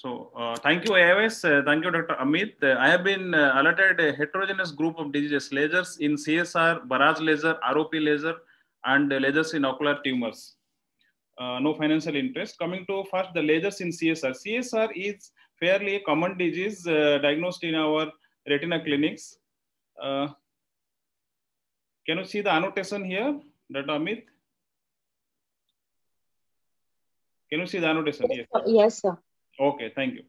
Thank you, AIS. Thank you, Dr. Amit. I have been allotted a heterogeneous group of diseases, lasers in CSR, barrage laser, ROP laser, and lasers in ocular tumors. No financial interest. Coming to first, the lasers in CSR. CSR is fairly a common disease diagnosed in our retina clinics. Can you see the annotation here, Dr. Amit? Can you see the annotation? Yes, sir. Yes, sir. Okay, thank you.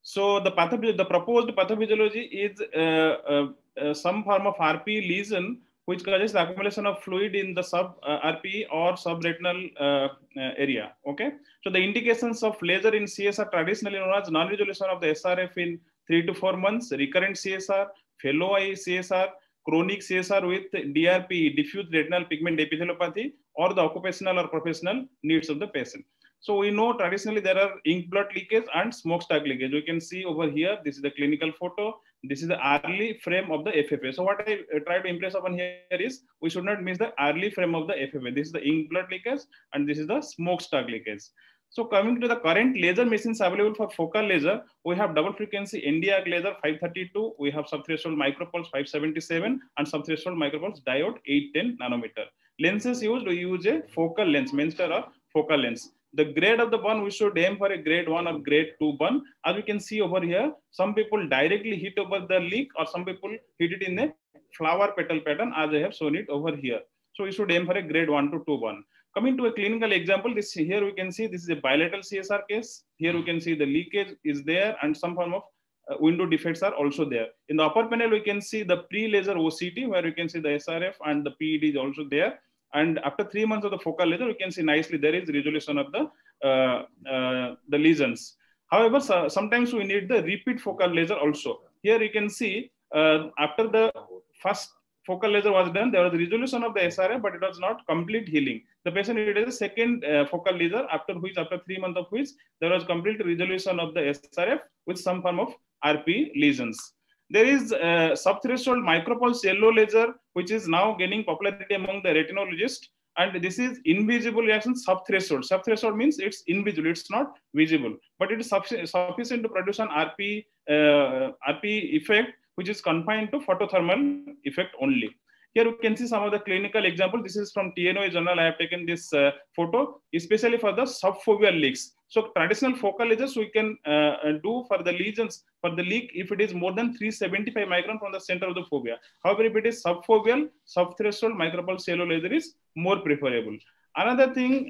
So the proposed pathophysiology is some form of RP lesion which causes the accumulation of fluid in the sub-RP or subretinal area. Okay. So the indications of laser in CSR traditionally known as non-resolution of the SRF in 3 to 4 months, recurrent CSR, fellow eye CSR, chronic CSR with DRP, diffuse retinal pigment epitheliopathy, or the occupational or professional needs of the patient. So we know traditionally there are ink blood leakage and smokestack leakage. We can see over here, this is the clinical photo. This is the early frame of the FFA. So what I try to impress upon here is we should not miss the early frame of the FFA. This is the ink blood leakage and this is the smokestack leakage. So coming to the current laser machines available for focal laser, we have double frequency Nd:YAG laser 532, we have subthreshold micropulse 577 and subthreshold micropulse diode 810 nanometer. Lenses used, we use a focal lens, Menster or focal lens. The grade of the burn, we should aim for a grade 1 or grade 2 burn. As we can see over here, some people directly hit over the leak or some people hit it in a flower petal pattern as I have shown it over here. So we should aim for a grade 1 to 2 burn. Coming to a clinical example, this here we can see this is a bilateral CSR case. Here we can see the leakage is there and some form of window defects are also there. In the upper panel, we can see the pre-laser OCT where you can see the SRF and the PED is also there. And after 3 months of the focal laser, we can see nicely there is resolution of the lesions. However, sometimes we need the repeat focal laser also. Here you can see after the first focal laser was done, there was resolution of the SRF, but it was not complete healing. The patient needed a second focal laser, after 3 months of which there was complete resolution of the SRF with some form of RP lesions. There is a subthreshold micropulse yellow laser, which is now gaining popularity among the retinologists. And this is invisible reaction subthreshold. Subthreshold means it's invisible, it's not visible, but it is sufficient to produce an RP effect, which is confined to photothermal effect only. Here you can see some of the clinical examples. This is from TNOA journal. I have taken this photo, especially for the subfoveal leaks. So traditional focal lasers we can do for the lesions, for the leak, if it is more than 375 micron from the center of the fovea. However, if it is subfoveal, subthreshold micropulse yellow laser is more preferable. Another thing,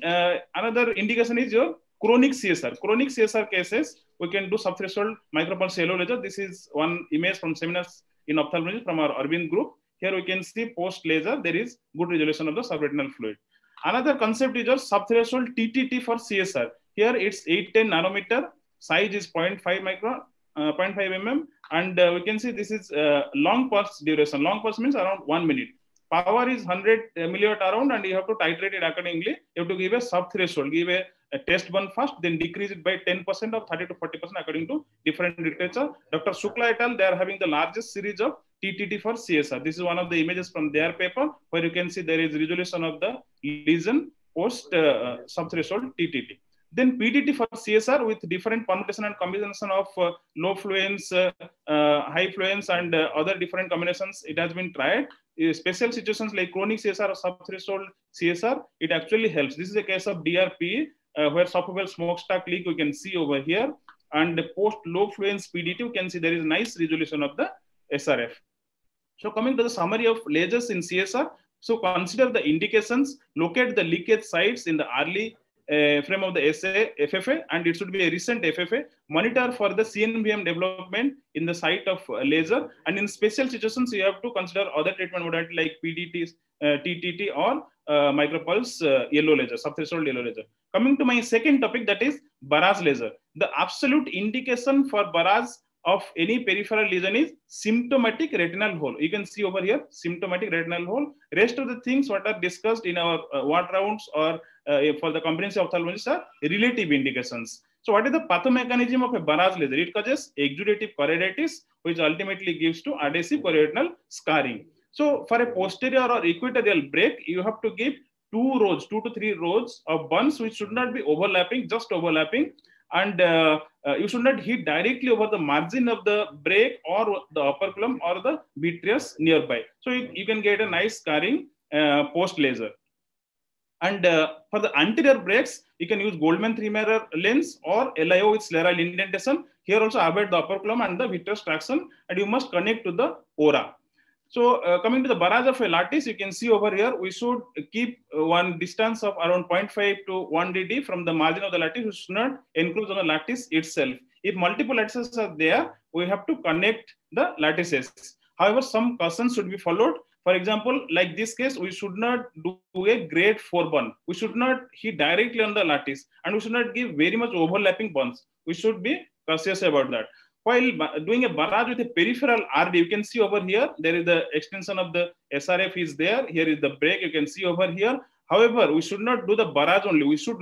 another indication is your chronic CSR. Chronic CSR cases, we can do subthreshold micropulse yellow laser. This is one image from seminars in ophthalmology from our Arvind group. Here we can see post laser, there is good resolution of the subretinal fluid. Another concept is your subthreshold TTT for CSR. Here it's 810 nanometer, size is 0.5 micron, 0.5 mm, and we can see this is long pulse duration. Long pulse means around 1 minute. Power is 100 milliwatt around, and you have to titrate it accordingly. You have to give a subthreshold, give a test burn first, then decrease it by 10% or 30 to 40% according to different literature. Dr. Shukla et al., they are having the largest series of TTT for CSR. This is one of the images from their paper where you can see there is resolution of the lesion post subthreshold TTT. Then PDT for CSR with different permutation and combination of low fluence, high fluence, and other different combinations. It has been tried. Special situations like chronic CSR or subthreshold CSR, it actually helps. This is a case of DRP where subfoveal smokestack leak we can see over here, and the post low fluence PDT you can see there is nice resolution of the SRF. So coming to the summary of lasers in CSR, so consider the indications, locate the leakage sites in the early frame of the FFA, and it should be a recent FFA. Monitor for the CNVM development in the site of laser, and in special situations you have to consider other treatment modality like PDT, TTT, or micropulse yellow laser, subthreshold yellow laser. Coming to my second topic, that is barrage laser. The absolute indication for barrage of any peripheral lesion is symptomatic retinal hole. You can see over here, symptomatic retinal hole. Rest of the things what are discussed in our ward rounds or for the comprehensive ophthalmologist are relative indications. So what is the pathomechanism of a barrage laser? It causes exudative choroiditis, which ultimately gives to adhesive choroidal scarring. So for a posterior or equatorial break, you have to give 2 to 3 rows of burns, which should not be overlapping, just overlapping. and you should not hit directly over the margin of the break or the operculum or the vitreous nearby. So you can get a nice scarring post laser. And for the anterior breaks, you can use Goldman 3-mirror lens or LIO with scleral indentation. Here also avoid the operculum and the vitreous traction, and you must connect to the ora. So coming to the barrage of a lattice, you can see over here, we should keep one distance of around 0.5 to 1 dd from the margin of the lattice. We should not encroach on the lattice itself. If multiple lattices are there, we have to connect the lattices. However, some cautions should be followed. For example, like this case, we should not do a grade 4 burn. We should not hit directly on the lattice, and we should not give very much overlapping burns. We should be cautious about that. While doing a barrage with a peripheral RD, you can see over here, there is the extension of the SRF is there. Here is the break, you can see over here. However, we should not do the barrage only. We should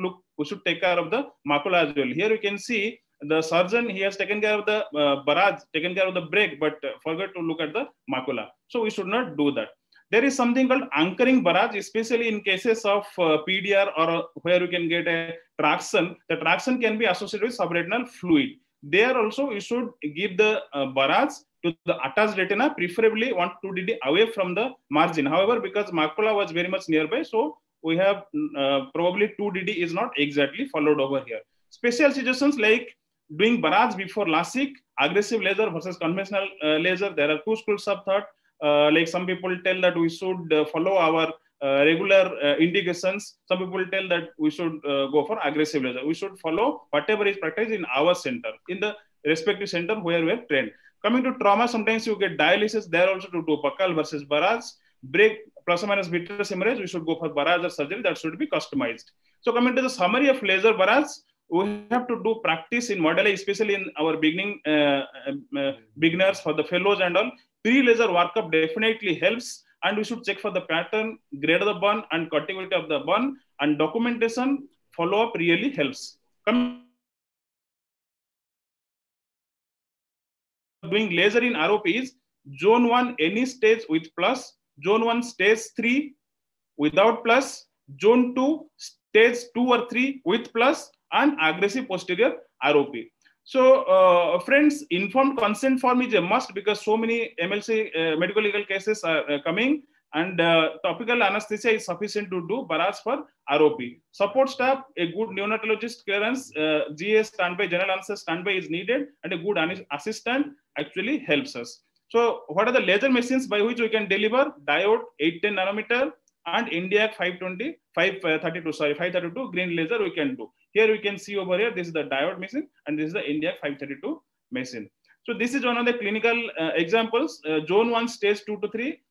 take care of the macula as well. Here you can see the surgeon, he has taken care of the barrage, taken care of the break, but forgot to look at the macula. So we should not do that. There is something called anchoring barrage, especially in cases of PDR or where you can get a traction. The traction can be associated with subretinal fluid. There also you should give the barrage to the attached retina, preferably 1 to 2 dd away from the margin. However, because macula was very much nearby, so we have probably 2 dd is not exactly followed over here. Special suggestions like doing barrage before LASIK, aggressive laser versus conventional laser. There are two schools of thought. Like some people tell that we should follow our regular indications. Some people tell that we should go for aggressive laser. We should follow whatever is practiced in our center, in the respective center where we are trained. Coming to trauma, sometimes you get dialysis. There also to do buccal versus barrage. Break plus or minus vitreous hemorrhage, we should go for barrage or surgery. That should be customized. So coming to the summary of laser barrage, we have to do practice in model, especially in our beginning beginners, for the fellows and all. Pre-laser workup definitely helps, and we should check for the pattern, grade of the burn, and continuity of the burn, and documentation follow-up really helps. Doing laser in ROP is zone 1 any stage with plus, zone 1 stage 3 without plus, zone 2 stage 2 or 3 with plus, and aggressive posterior ROP. So friends, informed consent form is a must because so many MLC medical legal cases are coming, and topical anesthesia is sufficient to do barrage for ROP. Support staff, a good neonatologist clearance, GA standby, general anesthesia standby is needed, and a good assistant actually helps us. So what are the laser machines by which we can deliver? Diode 810 nanometer and Nd:YAG 532 green laser we can do. Here we can see over here, this is the diode machine and this is the Nd:YAG 532 machine. So this is one of the clinical examples. Zone 1 stage 2 to 3,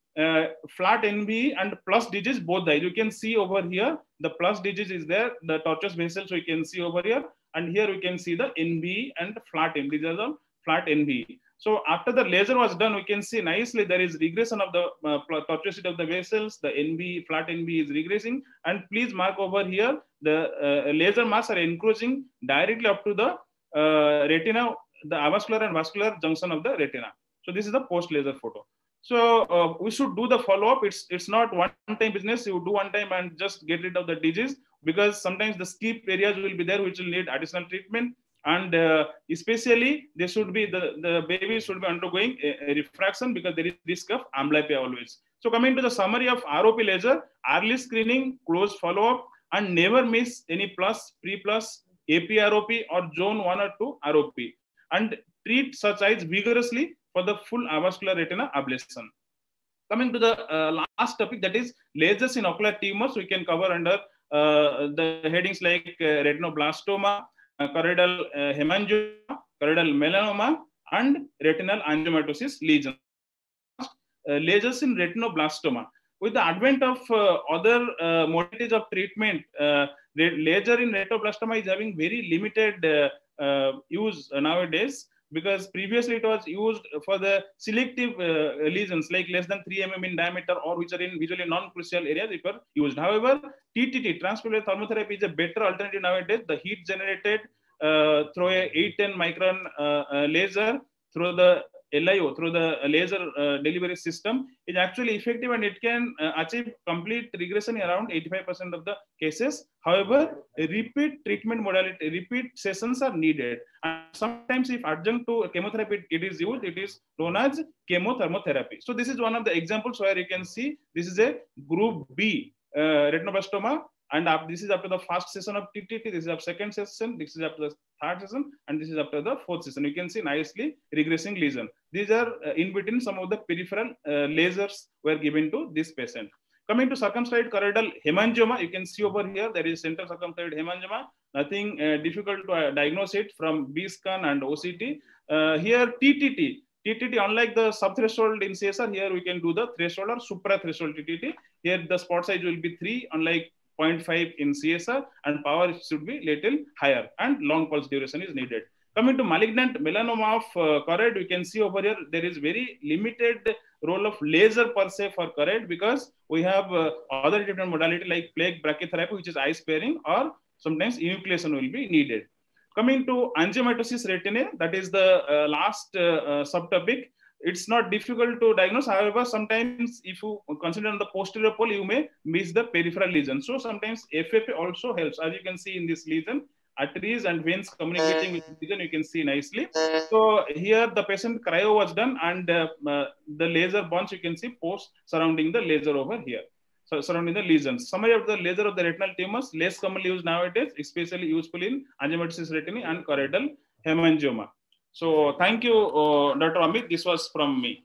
flat NB and plus digits both the. You can see over here, the plus digits is there, the tortuous vessel, so you can see over here. And here we can see the NB and flat NB. These are the flat NB. So after the laser was done, we can see nicely there is regression of the tortuosity of the vessels. The NB, flat NB is regressing. And please mark over here, the laser masks are encroaching directly up to the retina, the avascular and vascular junction of the retina. So this is the post-laser photo. So we should do the follow-up. It's not one-time business. You do one time and just get rid of the disease, because sometimes the skip areas will be there which will need additional treatment. And especially they should be, the baby should be undergoing a refraction because there is risk of amblyopia always. So coming to the summary of ROP laser, early screening, close follow-up, and never miss any plus, pre-plus, AP-ROP or zone 1 or 2 ROP. And treat such eyes vigorously for the full avascular retina ablation. Coming to the last topic, that is lasers in ocular tumors, we can cover under the headings like retinoblastoma, choroidal hemangioma, choroidal melanoma, and retinal angiomatosis lesions. Lasers in retinoblastoma. With the advent of other modalities of treatment, laser in retinoblastoma is having very limited use nowadays, because previously it was used for the selective lesions like less than 3 mm in diameter or which are in visually non-crucial areas it were used. However, TTT, transcranial thermotherapy, is a better alternative nowadays. The heat generated through a 810 micron laser through the LIO, through the laser delivery system, is actually effective, and it can achieve complete regression in around 85% of the cases. However, repeat treatment modality, repeat sessions are needed. And sometimes if adjunct to chemotherapy it is used, it is known as chemothermotherapy. So this is one of the examples where you can see this is a group B retinoblastoma, and this is after the first session of TTT, this is after second session, this is after the third session, and this is after the fourth session. You can see nicely regressing lesion. These are in between some of the peripheral lasers were given to this patient. Coming to circumscribed choroidal hemangioma, you can see over here there is central circumscribed hemangioma. Nothing difficult to diagnose it from B-scan and OCT. Here TTT, unlike the subthreshold in CSR, here we can do the threshold or supra-threshold TTT. Here the spot size will be 3, unlike 0.5 in CSR, and power should be little higher, and long pulse duration is needed. Coming to malignant melanoma of choroid, we can see over here there is very limited role of laser per se for choroid, because we have other treatment modality like plaque brachytherapy, which is eye sparing, or sometimes enucleation will be needed. Coming to angiomatosis retinae, that is the last subtopic. It's not difficult to diagnose. However, sometimes if you consider on the posterior pole, you may miss the peripheral lesion. So sometimes FFA also helps. As you can see in this lesion, arteries and veins communicating with the lesion, you can see nicely. So here the patient cryo was done, and the laser bunch you can see post surrounding the laser over here. So surrounding the lesions. Summary of the laser of the retinal tumors, less commonly used nowadays, especially useful in angiomatosis retinae and choroidal hemangioma. So thank you, Dr. Amit. This was from me.